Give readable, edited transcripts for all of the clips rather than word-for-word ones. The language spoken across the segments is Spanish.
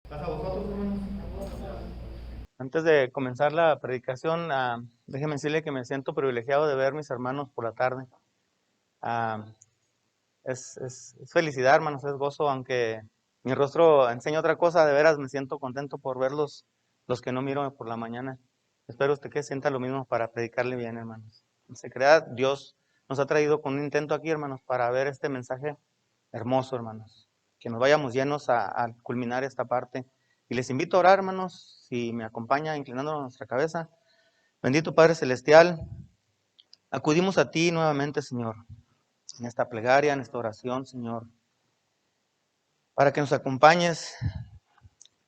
Pasa a vosotros, hermanos. Antes de comenzar la predicación, déjeme decirle que me siento privilegiado de ver mis hermanos por la tarde. Ah, es felicidad, hermanos, es gozo, aunque mi rostro enseña otra cosa, de veras me siento contento por verlos, los que no miro por la mañana. Espero usted que sienta lo mismo para predicarle bien, hermanos. No se crea, Dios nos ha traído con un intento aquí, hermanos, para ver este mensaje hermoso, hermanos. Que nos vayamos llenos a culminar esta parte. Y les invito a orar, hermanos, si me acompaña inclinando nuestra cabeza. Bendito Padre Celestial, acudimos a ti nuevamente, Señor, en esta plegaria, en esta oración, Señor, para que nos acompañes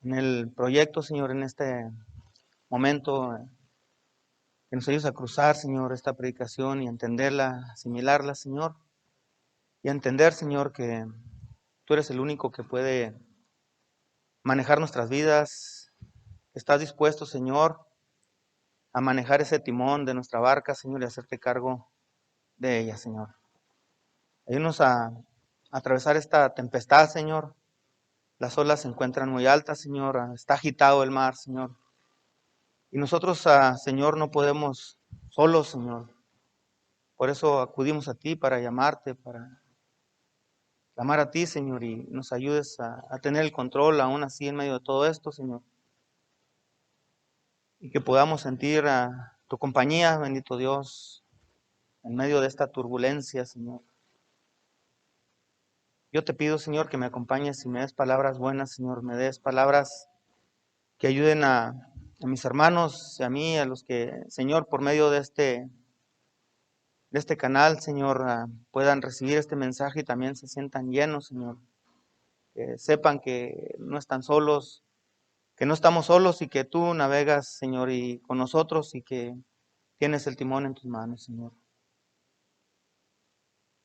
en el proyecto, Señor, en este momento, que nos ayudes a cruzar, Señor, esta predicación y entenderla, asimilarla, Señor, y a entender, Señor, que tú eres el único que puede manejar nuestras vidas. Estás dispuesto, Señor, a manejar ese timón de nuestra barca, Señor, y hacerte cargo de ella, Señor. Ayúdanos a atravesar esta tempestad, Señor. Las olas se encuentran muy altas, Señor. Está agitado el mar, Señor. Y nosotros, Señor, no podemos solos, Señor. Por eso acudimos a ti para llamarte, para clamar a ti, Señor, y nos ayudes a tener el control aún así en medio de todo esto, Señor. Y que podamos sentir tu compañía, bendito Dios, en medio de esta turbulencia, Señor. Yo te pido, Señor, que me acompañes y me des palabras buenas, Señor, me des palabras que ayuden a mis hermanos, a mí, a los que, Señor, por medio de este canal, Señor, puedan recibir este mensaje y también se sientan llenos, Señor. Que sepan que no están solos, que no estamos solos y que tú navegas, Señor, y con nosotros y que tienes el timón en tus manos, Señor.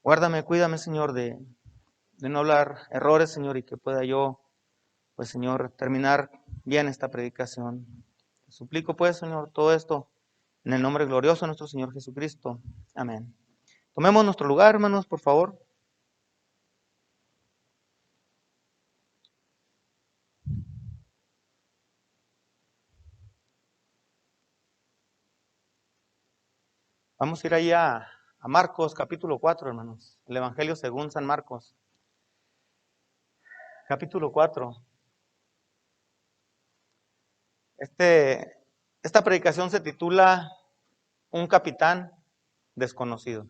Guárdame, cuídame, Señor, de no hablar errores, Señor, y que pueda yo, pues, Señor, terminar bien esta predicación. Te suplico, pues, Señor, todo esto en el nombre glorioso de nuestro Señor Jesucristo. Amén. Tomemos nuestro lugar, hermanos, por favor. Vamos a ir ahí a Marcos, capítulo 4, hermanos. El Evangelio según San Marcos, capítulo 4. Esta predicación se titula Un capitán desconocido.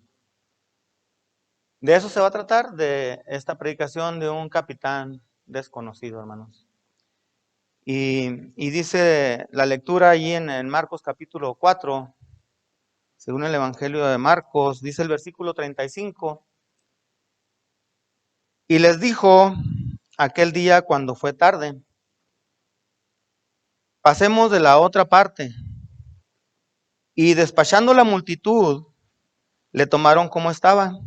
De eso se va a tratar, de esta predicación de un capitán desconocido, hermanos. Y dice la lectura allí en Marcos capítulo 4, según el Evangelio de Marcos, dice el versículo 35. Y les dijo aquel día cuando fue tarde: pasemos de la otra parte. Y despachando la multitud, le tomaron como estaba,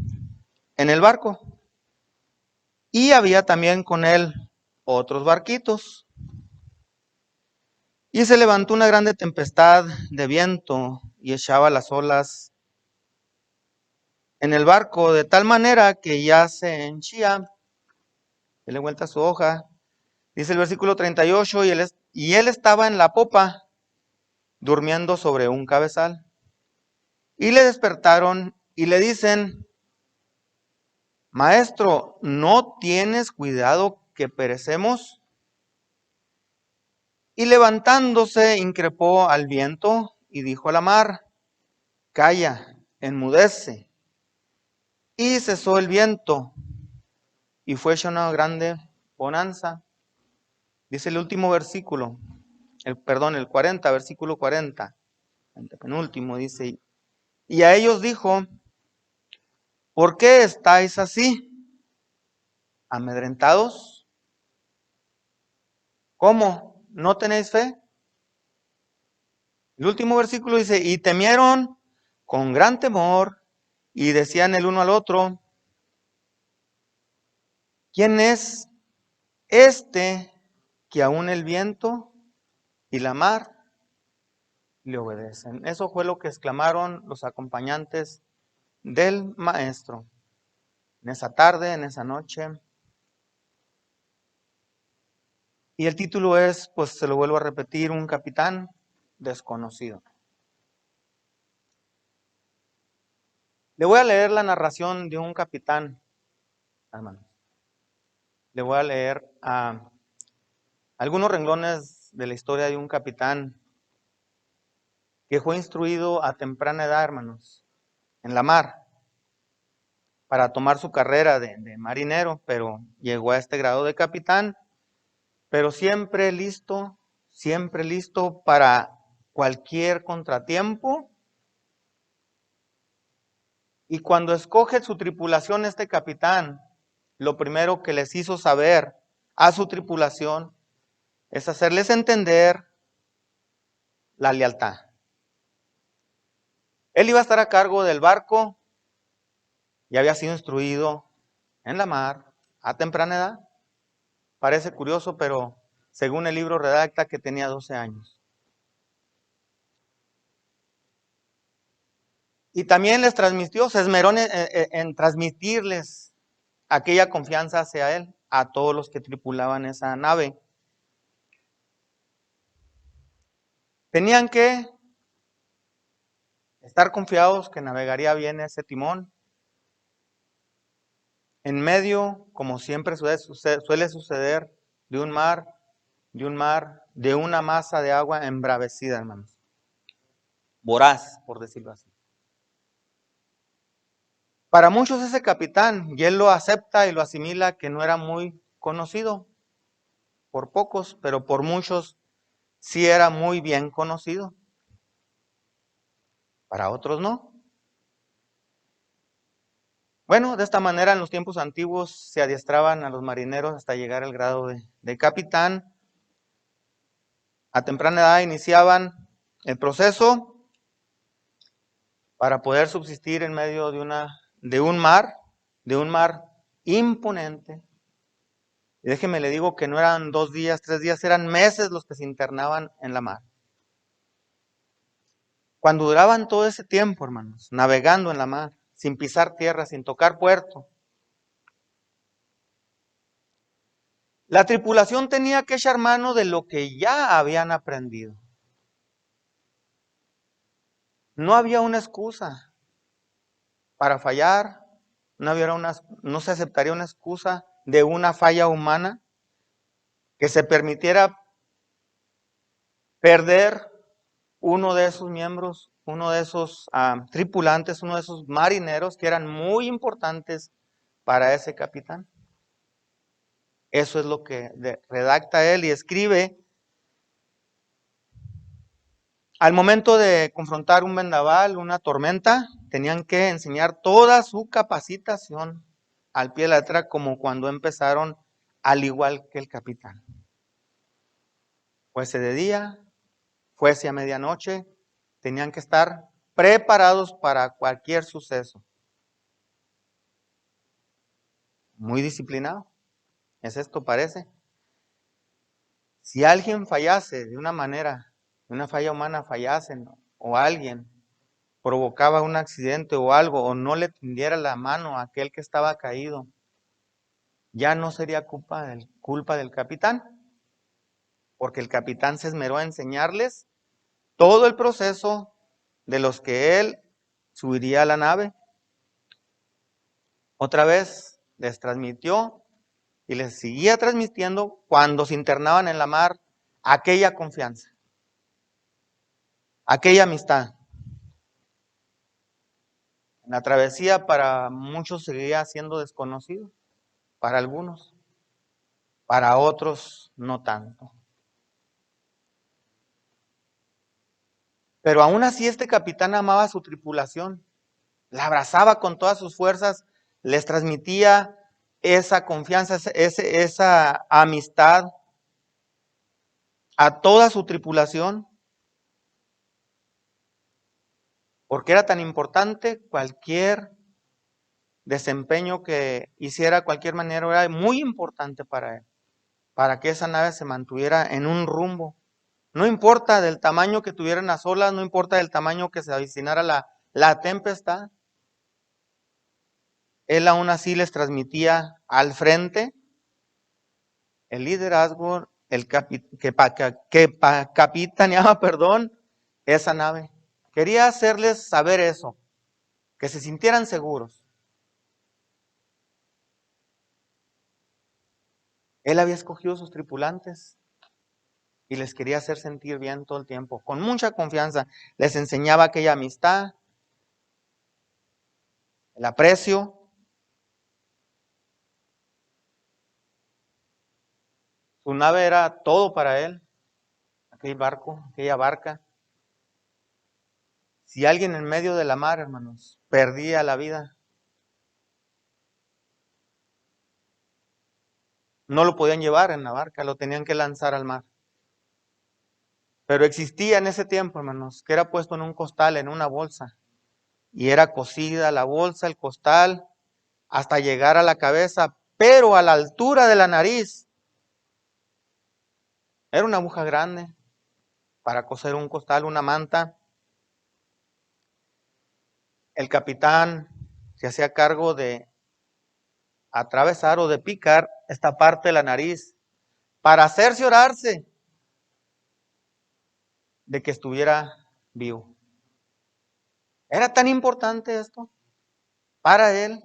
en el barco. Y había también con él otros barquitos. Y se levantó una grande tempestad de viento y echaba las olas en el barco de tal manera que ya se henchía. Dele vuelta a su hoja. Dice el versículo 38, y él estaba en la popa, durmiendo sobre un cabezal. Y le despertaron y le dicen: Maestro, ¿no tienes cuidado que perecemos? Y levantándose, increpó al viento y dijo a la mar: Calla, enmudece. Y cesó el viento y fue hecha una grande bonanza. Dice el último versículo, el 40, versículo 40, el penúltimo, dice: Y a ellos dijo: ¿Por qué estáis así, amedrentados? ¿Cómo? ¿No tenéis fe? El último versículo dice: Y temieron con gran temor y decían el uno al otro: ¿Quién es este que aún el viento y la mar le obedecen? Eso fue lo que exclamaron los acompañantes del maestro en esa tarde, en esa noche. Y el título es, pues se lo vuelvo a repetir, un capitán desconocido. Le voy a leer la narración de un capitán, hermanos. Le voy a leer algunos renglones de la historia de un capitán que fue instruido a temprana edad, hermanos, en la mar, para tomar su carrera de marinero, pero llegó a este grado de capitán, pero siempre listo para cualquier contratiempo. Y cuando escoge su tripulación, este capitán, lo primero que les hizo saber a su tripulación es hacerles entender la lealtad. Él iba a estar a cargo del barco y había sido instruido en la mar a temprana edad. Parece curioso, pero según el libro redacta que tenía 12 años. Y también les transmitió, se esmeró en transmitirles aquella confianza hacia él, a todos los que tripulaban esa nave. Tenían que estar confiados que navegaría bien ese timón. En medio, como siempre suele suceder, de un mar, de una masa de agua embravecida, hermanos. Voraz, por decirlo así. Para muchos ese capitán, y él lo acepta y lo asimila, que no era muy conocido, por pocos, pero por muchos sí era muy bien conocido. Para otros no. Bueno, de esta manera en los tiempos antiguos se adiestraban a los marineros hasta llegar al grado de capitán. A temprana edad iniciaban el proceso para poder subsistir en medio de un mar imponente. Y déjeme le digo que no eran 2 días, 3 días, eran meses los que se internaban en la mar. Cuando duraban todo ese tiempo, hermanos, navegando en la mar, sin pisar tierra, sin tocar puerto, la tripulación tenía que echar mano de lo que ya habían aprendido. No había una excusa para fallar, no se aceptaría una excusa de una falla humana que se permitiera perder uno de esos miembros, uno de esos tripulantes, uno de esos marineros que eran muy importantes para ese capitán. Eso es lo que redacta él y escribe. Al momento de confrontar un vendaval, una tormenta, tenían que enseñar toda su capacitación al pie de la letra, como cuando empezaron, al igual que el capitán. Fuese de día, fuese a medianoche, tenían que estar preparados para cualquier suceso. Muy disciplinado. ¿Es esto parece? Si alguien fallase de una manera, de una falla humana fallase, ¿no? O alguien provocaba un accidente o algo, o no le tendiera la mano a aquel que estaba caído, ya no sería culpa del capitán, porque el capitán se esmeró a enseñarles todo el proceso de los que él subiría a la nave. Otra vez les transmitió y les seguía transmitiendo cuando se internaban en la mar aquella confianza, aquella amistad. En la travesía para muchos seguía siendo desconocido, para algunos, para otros no tanto. Pero aún así este capitán amaba a su tripulación, la abrazaba con todas sus fuerzas, les transmitía esa confianza, esa amistad a toda su tripulación. Porque era tan importante, cualquier desempeño que hiciera, cualquier manera, era muy importante para él, para que esa nave se mantuviera en un rumbo. No importa del tamaño que tuvieran las olas, no importa del tamaño que se avicinara la tempestad, él aún así les transmitía al frente el liderazgo capitaneaba, esa nave. Quería hacerles saber eso, que se sintieran seguros. Él había escogido sus tripulantes y les quería hacer sentir bien todo el tiempo, con mucha confianza. Les enseñaba aquella amistad, el aprecio. Su nave era todo para él, aquel barco, aquella barca. Si alguien en medio de la mar, hermanos, perdía la vida, no lo podían llevar en la barca, lo tenían que lanzar al mar. Pero existía en ese tiempo, hermanos, que era puesto en un costal, en una bolsa, y era cosida la bolsa, el costal, hasta llegar a la cabeza, pero a la altura de la nariz. Era una aguja grande para coser un costal, una manta. El capitán se hacía cargo de atravesar o de picar esta parte de la nariz para cerciorarse de que estuviera vivo. Era tan importante esto para él.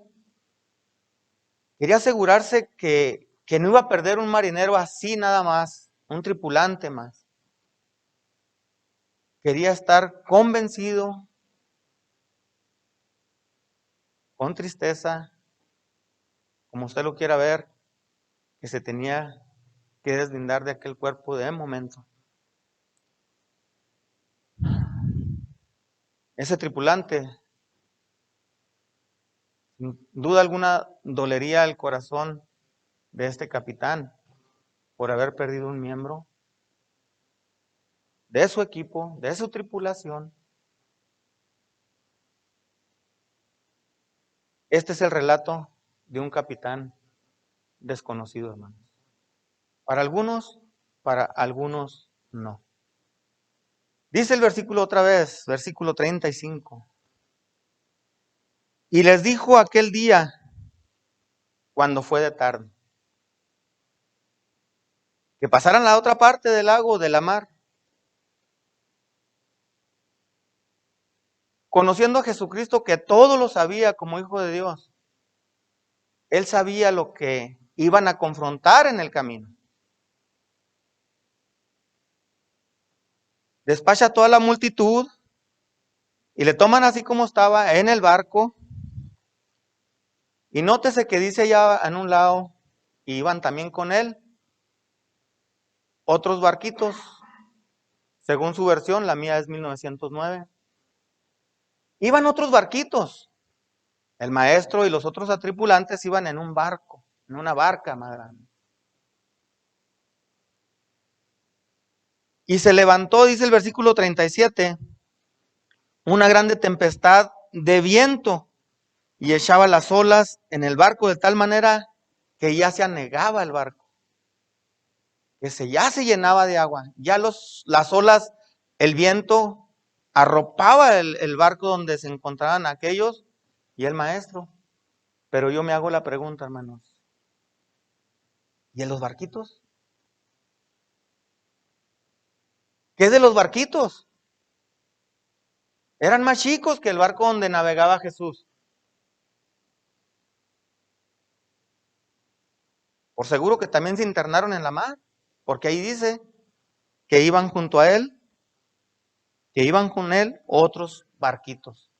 Quería asegurarse que no iba a perder un marinero así nada más, un tripulante más. Quería estar convencido, con tristeza, como usted lo quiera ver, que se tenía que deslindar de aquel cuerpo de momento. Ese tripulante, sin duda alguna, dolería el corazón de este capitán por haber perdido un miembro de su equipo, de su tripulación. Este es el relato de un capitán desconocido, hermanos. Para algunos no. Dice el versículo otra vez, versículo 35. Y les dijo aquel día, cuando fue de tarde, que pasaran a la otra parte del lago, de la mar. Conociendo a Jesucristo, que todo lo sabía como Hijo de Dios, Él sabía lo que iban a confrontar en el camino. Despacha a toda la multitud y le toman así como estaba en el barco. Y nótese que dice ya en un lado, y iban también con él otros barquitos, según su versión, la mía es 1909. Iban otros barquitos. El maestro y los otros tripulantes iban en un barco, en una barca más grande. Y se levantó, dice el versículo 37, una grande tempestad de viento y echaba las olas en el barco de tal manera que ya se anegaba el barco, que ya se llenaba de agua, ya las olas, el viento arropaba el barco donde se encontraban aquellos y el maestro. Pero yo me hago la pregunta, hermanos, ¿y en los barquitos? ¿Qué de los barquitos? Eran más chicos que el barco donde navegaba Jesús. Por seguro que también se internaron en la mar, porque ahí dice que iban junto a él, que iban con él otros barquitos.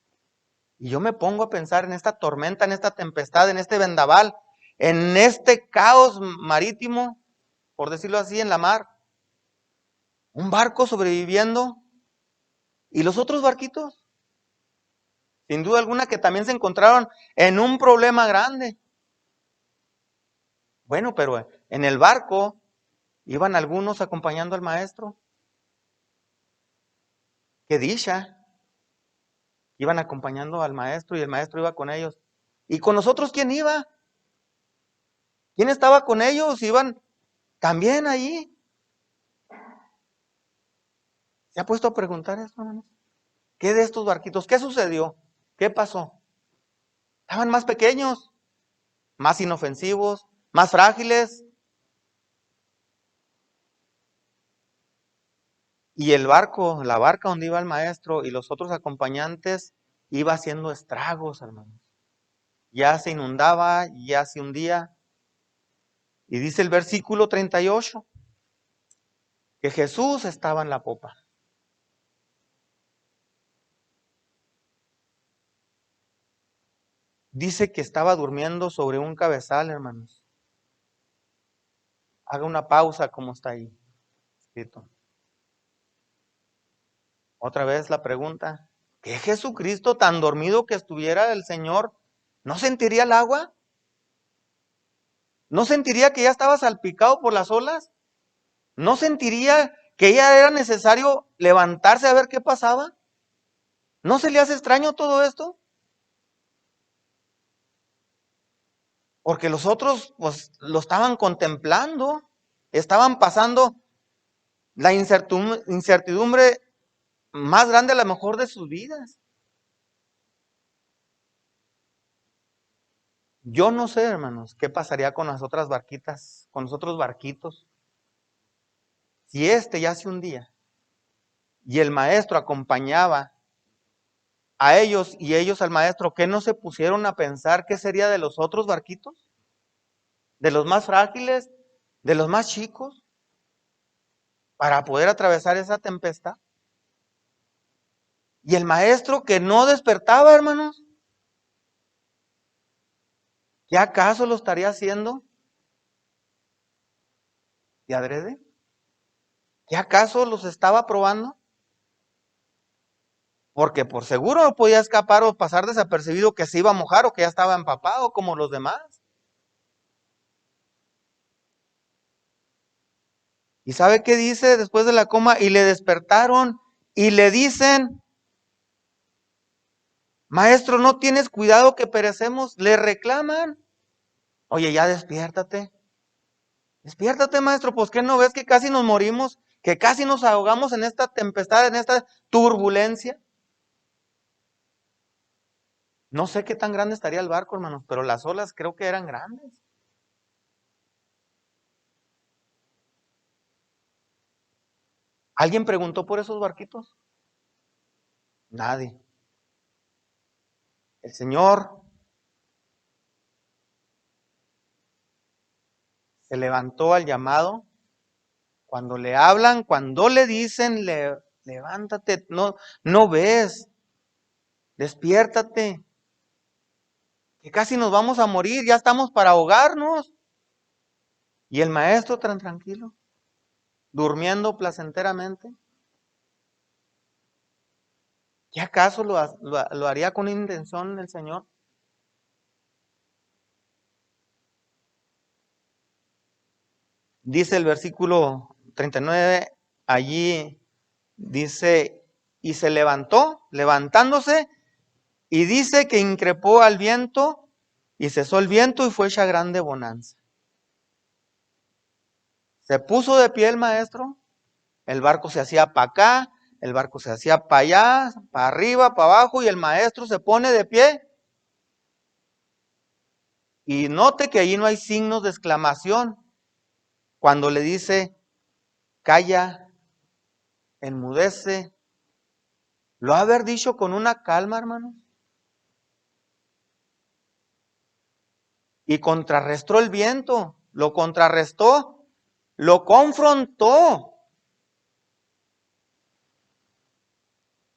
Y yo me pongo a pensar en esta tormenta, en esta tempestad, en este vendaval, en este caos marítimo, por decirlo así, en la mar. Un barco sobreviviendo y los otros barquitos, sin duda alguna que también se encontraron en un problema grande. Bueno, pero en el barco iban algunos acompañando al maestro. Qué dicha. Iban acompañando al maestro y el maestro iba con ellos. ¿Y con nosotros quién iba? ¿Quién estaba con ellos? Iban también ahí. ¿Se ha puesto a preguntar eso, hermanos? ¿Qué de estos barquitos? ¿Qué sucedió? ¿Qué pasó? Estaban más pequeños, más inofensivos, más frágiles. Y el barco, la barca donde iba el maestro y los otros acompañantes, iba haciendo estragos, hermanos. Ya se inundaba, ya se hundía. Y dice el versículo 38, que Jesús estaba en la popa. Dice que estaba durmiendo sobre un cabezal, hermanos. Haga una pausa como está ahí escrito. Otra vez la pregunta, ¿qué Jesucristo tan dormido que estuviera el Señor no sentiría el agua? ¿No sentiría que ya estaba salpicado por las olas? ¿No sentiría que ya era necesario levantarse a ver qué pasaba? ¿No se le hace extraño todo esto? Porque los otros pues lo estaban contemplando, estaban pasando la incertidumbre más grande a lo mejor de sus vidas. Yo no sé, hermanos, qué pasaría con las otras barquitas, con los otros barquitos, si este ya se hundía y el maestro acompañaba a ellos y ellos al maestro, ¿qué no se pusieron a pensar qué sería de los otros barquitos? ¿De los más frágiles? ¿De los más chicos? Para poder atravesar esa tempestad. Y el maestro que no despertaba, hermanos, ¿qué acaso lo estaría haciendo de adrede? ¿Qué acaso los estaba probando? Porque por seguro no podía escapar o pasar desapercibido que se iba a mojar o que ya estaba empapado como los demás. ¿Y sabe qué dice después de la coma? Y le despertaron y le dicen, maestro, ¿no tienes cuidado que perecemos? Le reclaman. Oye, ya despiértate. Despiértate, maestro, pues ¿qué no ves que casi nos morimos? Que casi nos ahogamos en esta tempestad, en esta turbulencia. No sé qué tan grande estaría el barco, hermanos, pero las olas creo que eran grandes. ¿Alguien preguntó por esos barquitos? Nadie. El Señor se levantó al llamado. Cuando le hablan, cuando le dicen, levántate, no, no ves, despiértate, que casi nos vamos a morir, ya estamos para ahogarnos. Y el maestro tan tranquilo, durmiendo placenteramente. ¿Qué acaso lo haría con intención el Señor? Dice el versículo 39, allí dice, y se levantó, levantándose, y dice que increpó al viento, y cesó el viento, y fue hecha grande bonanza. Se puso de pie el maestro, el barco se hacía para acá, el barco se hacía para allá, para arriba, para abajo, y el maestro se pone de pie. Y note que allí no hay signos de exclamación. Cuando le dice, calla, enmudece, lo ha haber dicho con una calma, hermanos. Y contrarrestó el viento, lo contrarrestó, lo confrontó.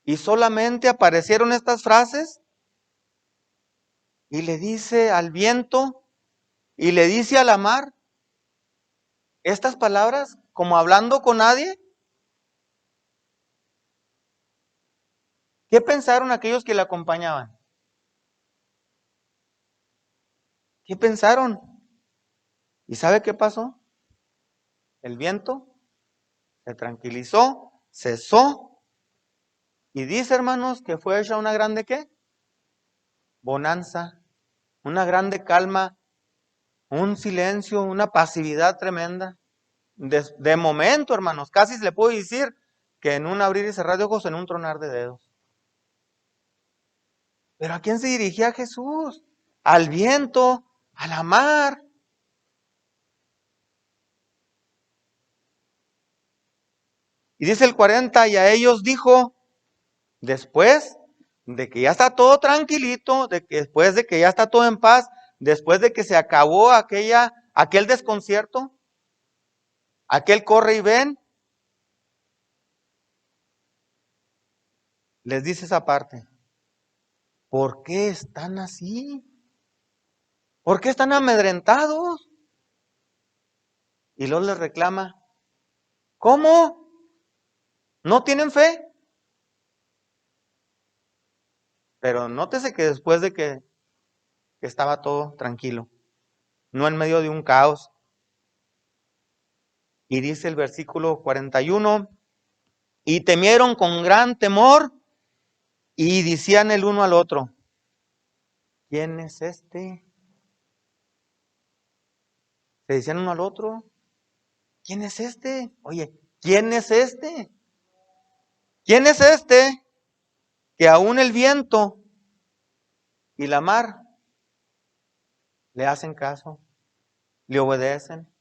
Y solamente aparecieron estas frases y le dice al viento y le dice a la mar estas palabras como hablando con nadie. ¿Qué pensaron aquellos que le acompañaban? ¿Qué pensaron? ¿Y sabe qué pasó? El viento se tranquilizó, cesó y dice, hermanos, que fue hecha una grande ¿qué? Bonanza, una grande calma, un silencio, una pasividad tremenda. De momento, hermanos, casi se le puede decir que en un abrir y cerrar de ojos, en un tronar de dedos. ¿Pero a quién se dirigía Jesús? Al viento, a la mar. Y dice el 40, y a ellos dijo, después de que ya está todo tranquilito, después de que ya está todo en paz, después de que se acabó aquel desconcierto, aquel corre y ven, les dice esa parte, ¿por qué están así? ¿Por qué están amedrentados? Y luego les reclama, ¿cómo? ¿No tienen fe? Pero nótese que después de que estaba todo tranquilo, no en medio de un caos. Y dice el versículo 41, y temieron con gran temor y decían el uno al otro, ¿quién es este? Se decían uno al otro, ¿quién es este? Oye, ¿quién es este? ¿Quién es este que aún el viento y la mar le hacen caso, le obedecen?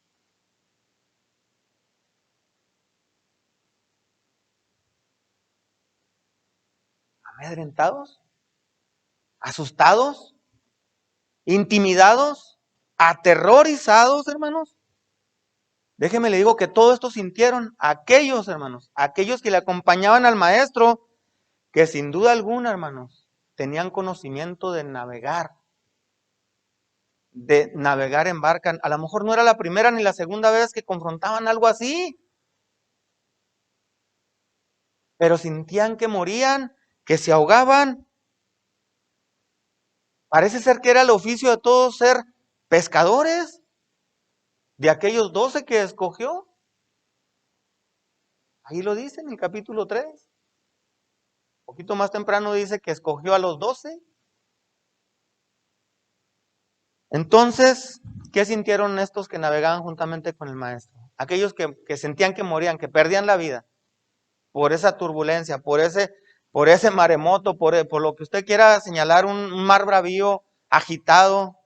¿Amedrentados? ¿Asustados? ¿Intimidados? ¿Aterrorizados, hermanos? Déjeme le digo que todo esto sintieron aquellos, hermanos, aquellos que le acompañaban al maestro, que sin duda alguna, hermanos, tenían conocimiento de navegar en barca. A lo mejor no era la primera ni la segunda vez que confrontaban algo así, pero sentían que morían, que se ahogaban. Parece ser que era el oficio de todos ser pescadores, de aquellos 12 que escogió. Ahí lo dice en el capítulo 3. Un poquito más temprano dice que escogió a los 12. Entonces, ¿qué sintieron estos que navegaban juntamente con el maestro? Aquellos que sentían que morían, que perdían la vida por esa turbulencia, por ese maremoto, por lo que usted quiera señalar, un mar bravío, agitado.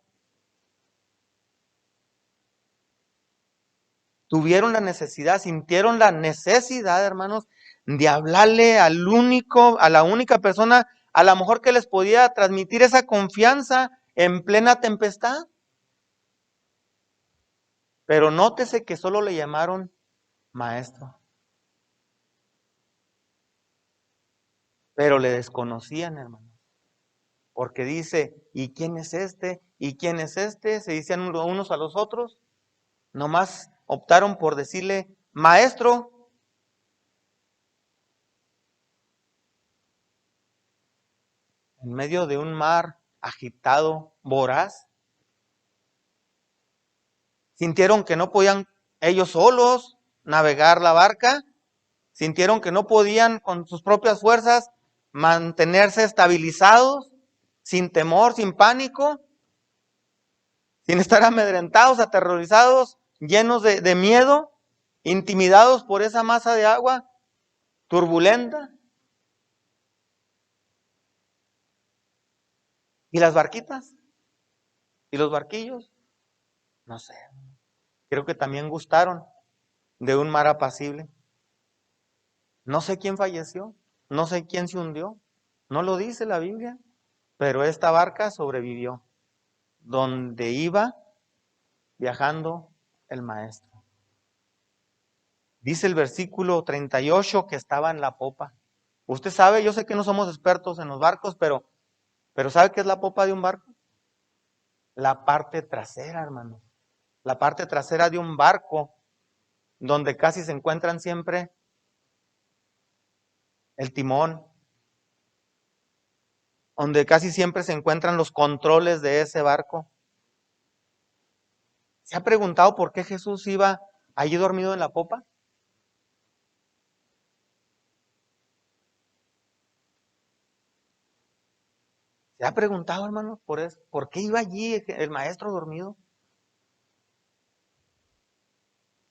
Tuvieron la necesidad, sintieron la necesidad, hermanos, de hablarle a la única persona, a lo mejor que les podía transmitir esa confianza en plena tempestad. Pero nótese que solo le llamaron maestro. Pero le desconocían, hermanos. Porque dice, ¿y quién es este? ¿Y quién es este? Se dicen unos a los otros. Nomás optaron por decirle, maestro. En medio de un mar agitado, voraz. Sintieron que no podían ellos solos navegar la barca. Sintieron que no podían con sus propias fuerzas mantenerse estabilizados, sin temor, sin pánico, sin estar amedrentados, aterrorizados, llenos de miedo, intimidados por esa masa de agua turbulenta. ¿Y las barquitas? ¿Y los barquillos? No sé. Creo que también gustaron de un mar apacible. No sé quién falleció, no sé quién se hundió, no lo dice la Biblia, pero esta barca sobrevivió, donde iba viajando el maestro. Dice el versículo 38 que estaba en la popa. Usted sabe, yo sé que no somos expertos en los barcos, pero ¿sabe qué es la popa de un barco? La parte trasera, hermano. La parte trasera de un barco, donde casi se encuentran siempre el timón, donde casi siempre se encuentran los controles de ese barco. ¿Se ha preguntado por qué Jesús iba allí dormido en la popa? ¿Se ha preguntado, hermano, por eso? ¿Por qué iba allí el maestro dormido?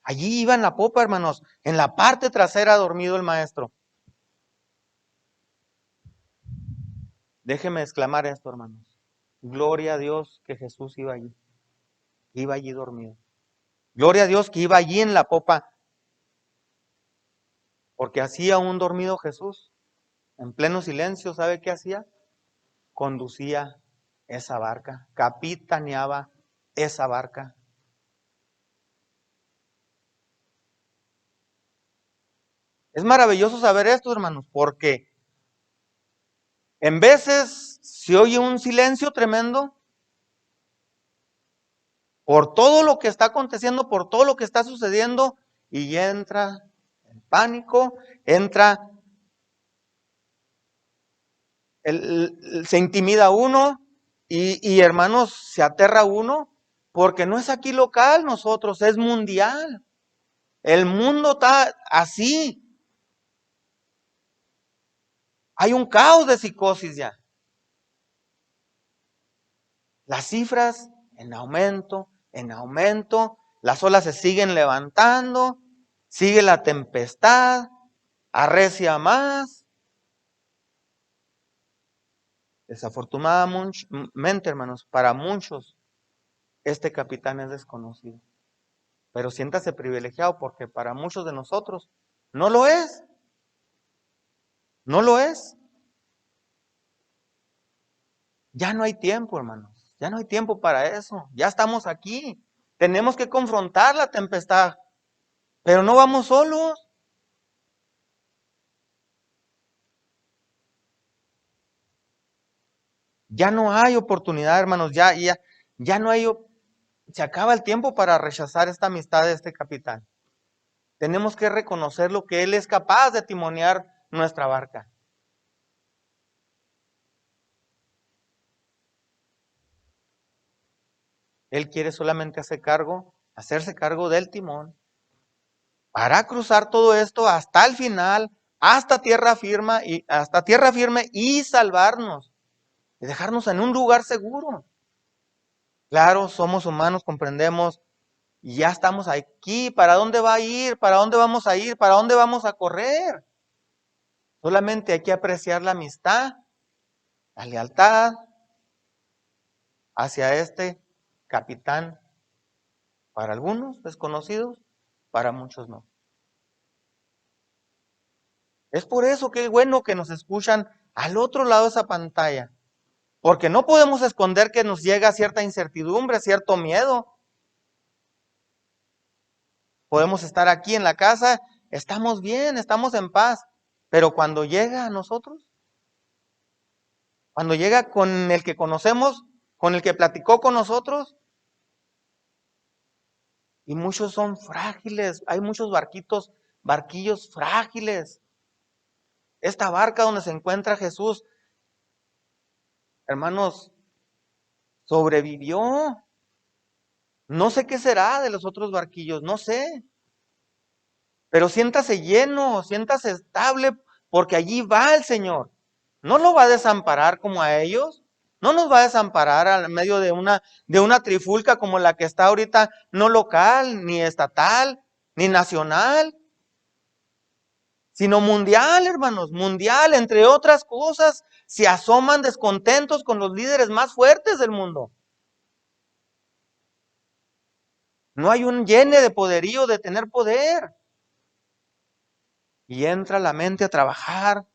Allí iba en la popa, hermanos, en la parte trasera dormido el maestro. Déjeme exclamar esto, hermanos. Gloria a Dios que Jesús iba allí dormido. Gloria a Dios que iba allí en la popa. Porque así aún dormido Jesús, en pleno silencio, ¿sabe qué hacía? Conducía esa barca, capitaneaba esa barca. Es maravilloso saber esto, hermanos, porque en veces se oye un silencio tremendo por todo lo que está aconteciendo, por todo lo que está sucediendo, y entra el pánico, entra, se intimida uno, y hermanos, se aterra uno, porque no es aquí local nosotros, es mundial. El mundo está así. Hay un caos de psicosis ya. Las cifras en aumento, las olas se siguen levantando, sigue la tempestad, arrecia más. Desafortunadamente, hermanos, para muchos este capitán es desconocido. Pero siéntase privilegiado porque para muchos de nosotros no lo es. No lo es. Ya no hay tiempo, hermanos. Ya no hay tiempo para eso. Ya estamos aquí. Tenemos que confrontar la tempestad. Pero no vamos solos. Ya no hay oportunidad, hermanos. Ya no hay. Se acaba el tiempo para rechazar esta amistad de este capitán. Tenemos que reconocer lo que él es capaz de timonear nuestra barca. Él quiere solamente hacerse cargo del timón para cruzar todo esto hasta el final, hasta tierra firme y salvarnos y dejarnos en un lugar seguro. Claro, somos humanos, comprendemos, y ya estamos aquí. ¿Para dónde va a ir? ¿Para dónde vamos a ir? ¿Para dónde vamos a correr? Solamente hay que apreciar la amistad, la lealtad hacia este capitán. Para algunos desconocidos, para muchos no. Es por eso que es bueno que nos escuchan al otro lado de esa pantalla. Porque no podemos esconder que nos llega cierta incertidumbre, cierto miedo. Podemos estar aquí en la casa, estamos bien, estamos en paz. Pero cuando llega a nosotros, cuando llega con el que conocemos, con el que platicó con nosotros, y muchos son frágiles, hay muchos barquillos frágiles. Esta barca donde se encuentra Jesús, hermanos, sobrevivió. No sé qué será de los otros barquillos, no sé. Pero siéntase lleno, siéntase estable, porque allí va el Señor. No lo va a desamparar como a ellos. No nos va a desamparar al medio de una trifulca como la que está ahorita, no local, ni estatal, ni nacional, sino mundial, hermanos, mundial. Entre otras cosas, se asoman descontentos con los líderes más fuertes del mundo. No hay un llene de poderío, de tener poder. Y entra la mente a trabajar.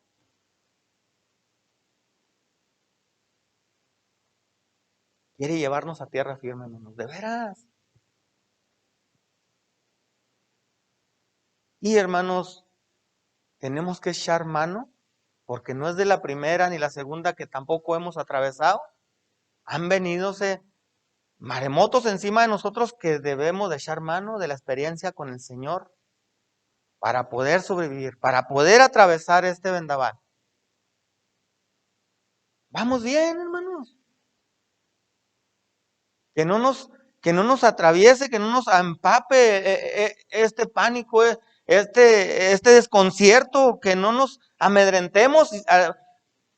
Quiere llevarnos a tierra firme, hermanos, de veras. Y hermanos, tenemos que echar mano, porque no es de la primera ni la segunda que tampoco hemos atravesado. Han venido maremotos encima de nosotros que debemos de echar mano de la experiencia con el Señor para poder sobrevivir, para poder atravesar este vendaval. Vamos bien, hermanos. Que no nos, que no nos atraviese, que no nos empape este pánico, este desconcierto, que no nos amedrentemos.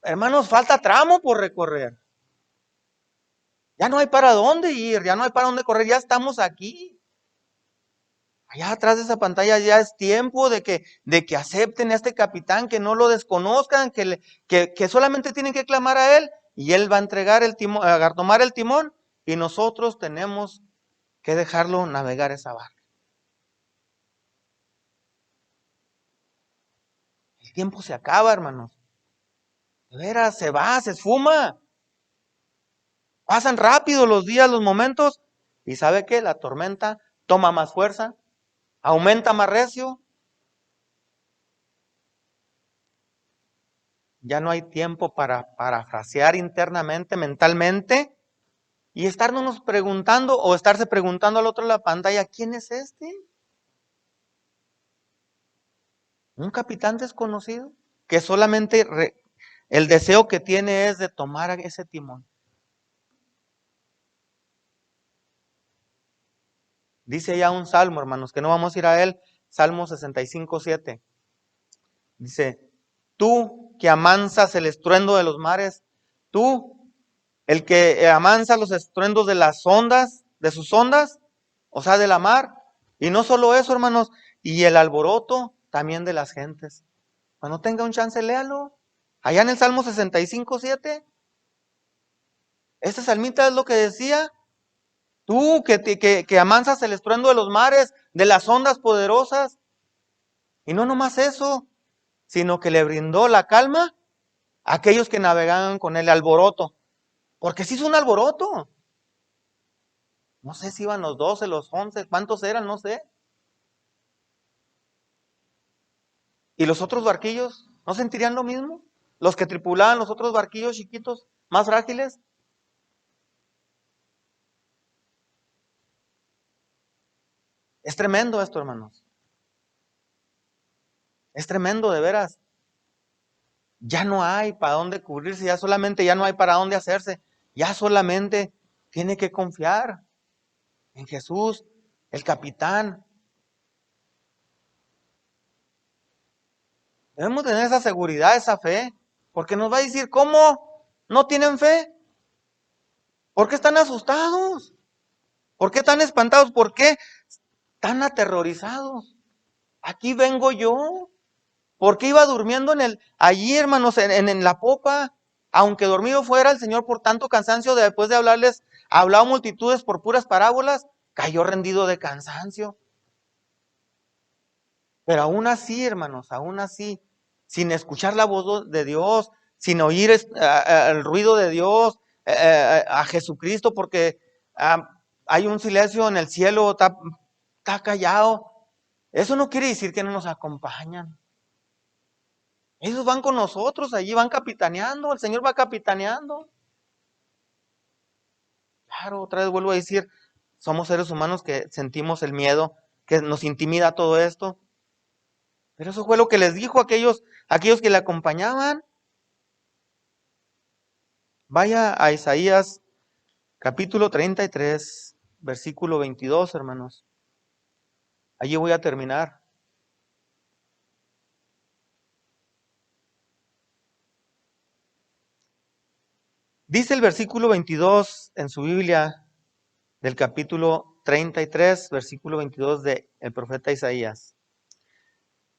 Hermanos, falta tramo por recorrer. Ya no hay para dónde ir, ya no hay para dónde correr, ya estamos aquí. Allá atrás de esa pantalla ya es tiempo de que acepten a este capitán, que no lo desconozcan, que solamente tienen que clamar a él y él va a entregar el timón, a tomar el timón, y nosotros tenemos que dejarlo navegar esa barca. tiempo se acaba, hermanos. De veras, se va, se esfuma. Pasan rápido los días, los momentos. ¿Y sabe qué? La tormenta toma más fuerza, aumenta más recio. Ya no hay tiempo para parafrasear internamente, mentalmente, y estarnos preguntando o estarse preguntando al otro de la pantalla, ¿quién es este? ¿Un capitán desconocido? Que solamente el deseo que tiene es de tomar ese timón. Dice ya un salmo, hermanos, que no vamos a ir a él, Salmo 65:7. Dice, tú que amansas el estruendo de los mares, tú, el que amansa los estruendos de las ondas, de sus ondas, o sea, de la mar. Y no solo eso, hermanos, y el alboroto también de las gentes. Cuando tenga un chance, léalo. Allá en el Salmo 65:7, esta salmita es lo que decía. Tú que amansas el estruendo de los mares, de las ondas poderosas. Y no nomás eso, sino que le brindó la calma a aquellos que navegaban con el alboroto. Porque se hizo un alboroto. No sé si iban los 12, los 11, cuántos eran, no sé. ¿Y los otros barquillos no sentirían lo mismo? Los que tripulaban los otros barquillos chiquitos, más frágiles. Es tremendo esto, hermanos. Es tremendo, de veras. Ya no hay para dónde cubrirse, ya no hay para dónde hacerse. Ya solamente tiene que confiar en Jesús, el capitán. Debemos tener esa seguridad, esa fe, porque nos va a decir, ¿cómo no tienen fe? ¿Por qué están asustados? ¿Por qué están espantados? ¿Por qué están aterrorizados? Aquí vengo yo. ¿Por qué iba durmiendo allí, hermanos, en la popa? Aunque dormido fuera el Señor por tanto cansancio, después de hablarles, hablado multitudes por puras parábolas, cayó rendido de cansancio. Pero aún así, hermanos, aún así, sin escuchar la voz de Dios, sin oír el ruido de Dios, a Jesucristo, porque hay un silencio en el cielo, está callado. Eso no quiere decir que no nos acompañan. Ellos van con nosotros, allí van capitaneando, el Señor va capitaneando. Claro, otra vez vuelvo a decir, somos seres humanos que sentimos el miedo, que nos intimida todo esto. Pero eso fue lo que les dijo a aquellos que le acompañaban. Vaya a Isaías capítulo 33, versículo 22, hermanos. Allí voy a terminar. Dice el versículo 22 en su Biblia del capítulo 33, versículo 22 del profeta Isaías.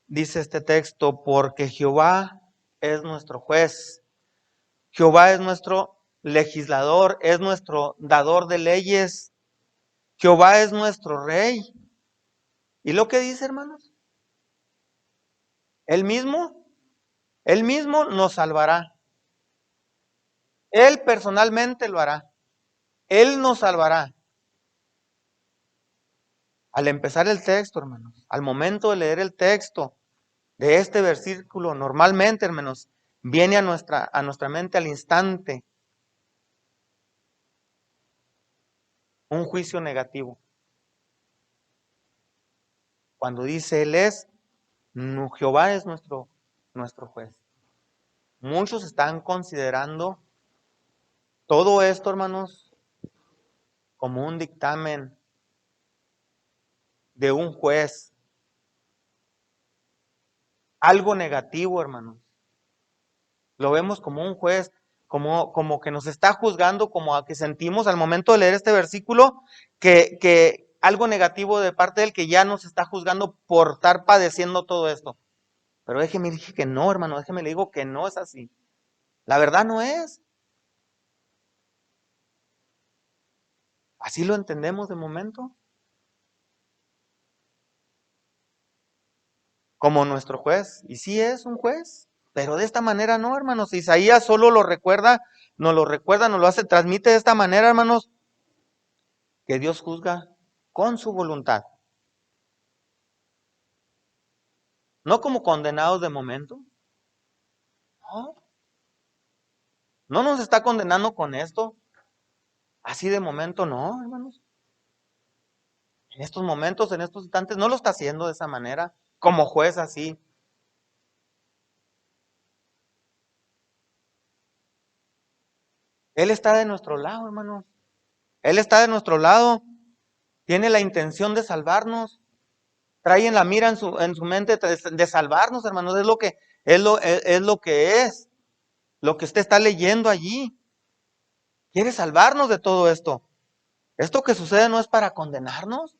Dice este texto, porque Jehová es nuestro juez, Jehová es nuestro legislador, es nuestro dador de leyes, Jehová es nuestro rey. ¿Y lo que dice, hermanos? Él mismo, él mismo nos salvará. Él personalmente lo hará. Él nos salvará. Al empezar el texto, hermanos, al momento de leer el texto de este versículo, normalmente, hermanos, viene a nuestra mente al instante un juicio negativo. Cuando dice Él es, Jehová es nuestro juez. Muchos están considerando todo esto, hermanos, como un dictamen de un juez. Algo negativo, hermanos. Lo vemos como un juez, como que nos está juzgando, como a que sentimos al momento de leer este versículo, que algo negativo de parte de él, que ya nos está juzgando por estar padeciendo todo esto. Pero déjeme decir que no, hermano, déjeme le digo que no es así. La verdad no es. Así lo entendemos de momento. como nuestro juez. Y sí es un juez, pero de esta manera no, hermanos. Isaías solo lo recuerda, nos lo hace, transmite de esta manera, hermanos, que Dios juzga con su voluntad. No como condenados de momento. No, no nos está condenando con esto. Así de momento no, hermanos. En estos momentos, en estos instantes, no lo está haciendo de esa manera, como juez así. Él está de nuestro lado, hermanos. Él está de nuestro lado. Tiene la intención de salvarnos. Trae en la mira en su mente de salvarnos, hermanos. Es lo que es lo que es. Lo que usted está leyendo allí. Quiere salvarnos de todo esto. Esto que sucede no es para condenarnos,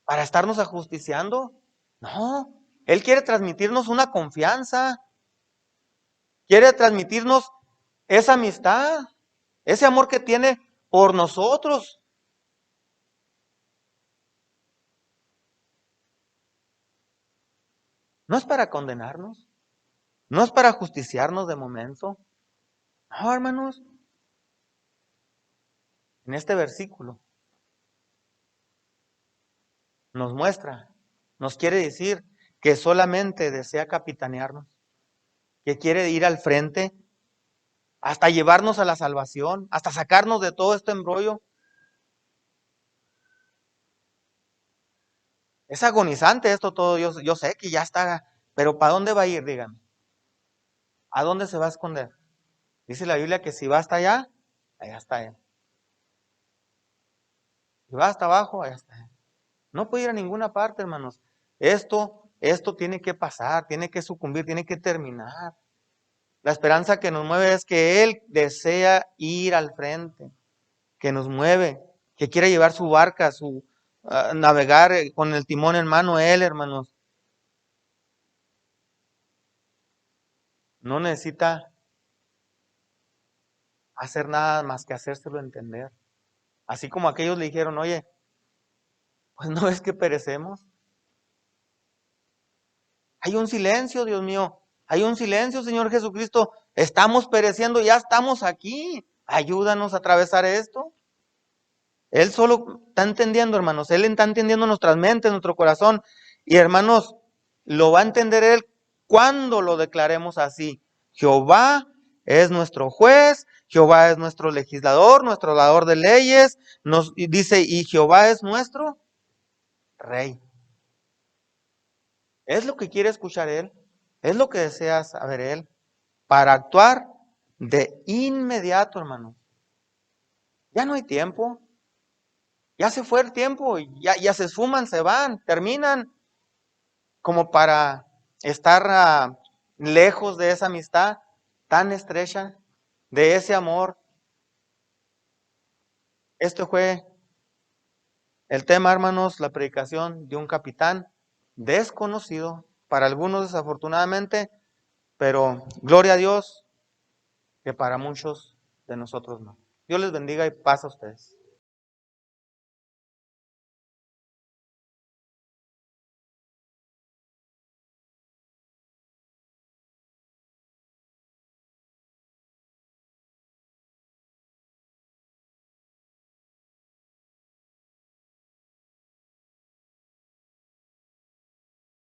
para estarnos ajusticiando. No. Él quiere transmitirnos una confianza. Quiere transmitirnos esa amistad, ese amor que tiene por nosotros. No es para condenarnos, no es para justiciarnos de momento. No, hermanos, en este versículo nos muestra, nos quiere decir que solamente desea capitanearnos, que quiere ir al frente hasta llevarnos a la salvación, hasta sacarnos de todo este embrollo. Es agonizante esto todo, yo sé que ya está, pero ¿para dónde va a ir? Díganme. ¿A dónde se va a esconder? Dice la Biblia que si va hasta allá, allá está Él. Si va hasta abajo, allá está Él. No puede ir a ninguna parte, hermanos. Esto tiene que pasar, tiene que sucumbir, tiene que terminar. La esperanza que nos mueve es que Él desea ir al frente, que nos mueve, que quiere llevar su barca, navegar con el timón en mano Él, hermanos. No necesita hacer nada más que hacérselo entender. Así como aquellos le dijeron, oye, pues no es que perecemos. Hay un silencio, Dios mío. Hay un silencio, Señor Jesucristo. Estamos pereciendo, ya estamos aquí. Ayúdanos a atravesar esto. Él solo está entendiendo, hermanos. Él está entendiendo nuestras mentes, nuestro corazón. Y hermanos, lo va a entender Él cuando lo declaremos así. Jehová es nuestro juez, Jehová es nuestro legislador, nuestro dador de leyes. Y dice, y Jehová es nuestro rey. Es lo que quiere escuchar Él. Es lo que desea saber Él. Para actuar de inmediato, hermano. Ya no hay tiempo. Ya se fue el tiempo. Ya se esfuman, se van, terminan. Como para estar lejos de esa amistad tan estrecha, de ese amor. Esto fue el tema, hermanos, la predicación de un capitán desconocido para algunos desafortunadamente, pero gloria a Dios que para muchos de nosotros no. Dios les bendiga y paz a ustedes.